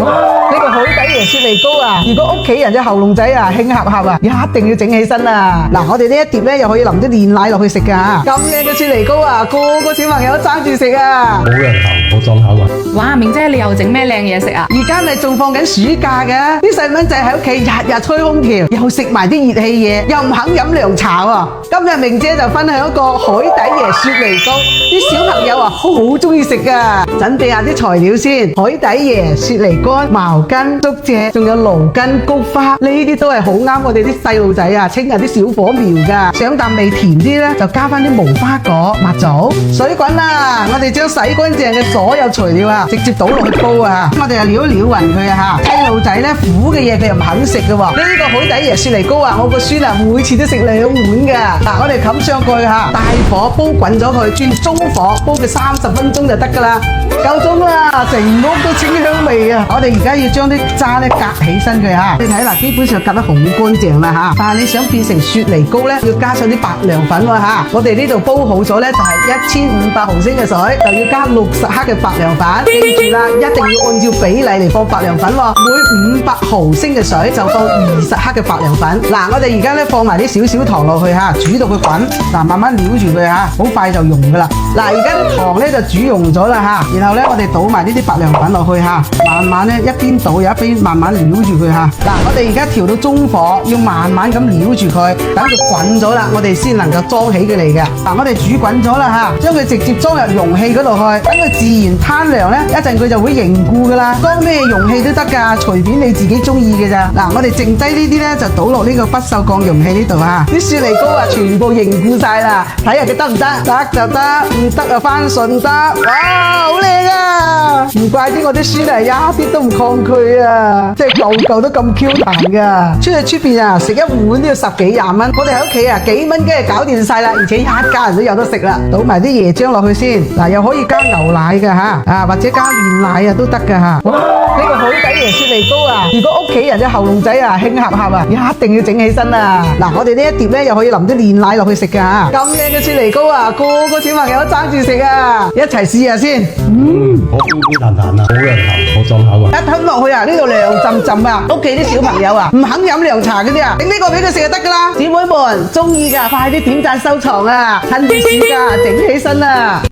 呢個海底椰雪梨糕啊，如果屋企人嘅喉嚨仔啊興合合啊，一定要整起身啊！嗱，我哋呢一碟咧又可以淋啲煉奶落去食噶嚇，咁靚嘅雪梨糕啊，個個小朋友都爭住食啊！好人頭，好裝口啊！哇，明姐你又整咩靚嘢食啊？而家咪仲放緊暑假嘅，啲細蚊仔喺屋企日日吹空調，又食埋啲熱氣嘢，又唔肯飲涼茶喎。今日明姐就分享一個海底椰雪梨糕，啲小朋友啊好中意食噶。準備下啲材料先，海底椰、雪梨乾、茅根、竹蔗，仲有蘆根、菊花，呢啲都係好啱我哋啲細路仔啊，清下啲小火苗噶。想啖味甜啲咧，就加翻啲無花果、蜜棗、水滾啦。我哋將洗乾淨嘅所有材料啊，直接倒落去煲啊。我哋就撩勻佢啊吓。細路仔咧苦嘅嘢佢又唔肯食嘅喎。呢個海底椰雪梨糕啊，我個孫啊每次都食2碗噶。嗱，我哋冚上去吓，大火煲滾咗佢，轉中火煲佢30分鐘就得噶啦。夠鐘啦，成屋都清香味啊！我哋而家要將啲渣咧隔起身佢吓，你睇啦，基本上隔得好乾淨啦吓。但係你想變成雪梨糕咧，要加上啲白涼粉喎吓。我哋呢度煲好咗咧，就係1500毫升嘅水，就要加60克嘅白涼粉。記住啦，一定要按照比例嚟放白涼粉喎。每500毫升嘅水就放20克嘅白涼粉。嗱，我哋而家咧放埋啲少少糖落去吓，煮到佢滾。嗱，慢慢撩住佢吓，好快就溶噶啦。嗱，而家啲糖咧就煮溶咗啦吓，然後咧我哋倒埋呢啲白涼粉落去吓，慢慢咧一邊倒又一邊慢慢撩住佢吓。嗱，我哋而家調到中火，要慢慢咁撩住佢，等佢滾咗啦，我哋先能夠裝起佢嚟嘅。嗱，我哋煮滾咗啦吓，將佢直接裝入容器嗰度去，等佢自然攤涼咧，一陣佢就會凝固噶啦。裝咩容器都得噶，隨便你自己中意嘅咋。嗱，我哋剩低呢啲咧就倒落呢個不鏽鋼容器呢度啊，啲雪梨糕啊全部凝固晒啦，睇下佢得唔得？得就得，唔得啊翻順得。哇，好靚啊！唔怪之我啲孫啊一啲都唔抗拒啊，即係嚿嚿都咁 Q 彈噶。出去出邊啊食一碗都要10幾20蚊，我哋喺屋企啊幾蚊雞就搞掂晒啦，而且一家人都有得食啦。倒埋啲椰漿落去先，嗱又可以加牛奶噶吓，或者加煉奶啊都得噶吓。哇，呢個海底椰雪梨糕啊，如果屋企人嘅喉嚨仔啊興合合啊，一定要整起身啊！嗱，我哋呢一碟咧又可以淋啲煉奶落去食噶吓，咁靚嘅雪梨糕啊，個個小朋友都爭住食啊！一齊試下先。好 Q 彈彈啊！好人頭，好裝口啊！一吞落去啊，呢度涼浸浸啊！屋企啲小朋友啊，唔肯飲涼茶嗰啲啊，整呢個俾佢食就得噶啦！姊妹們中意噶，快啲點讚收藏啊！趁住暑假整起身啊！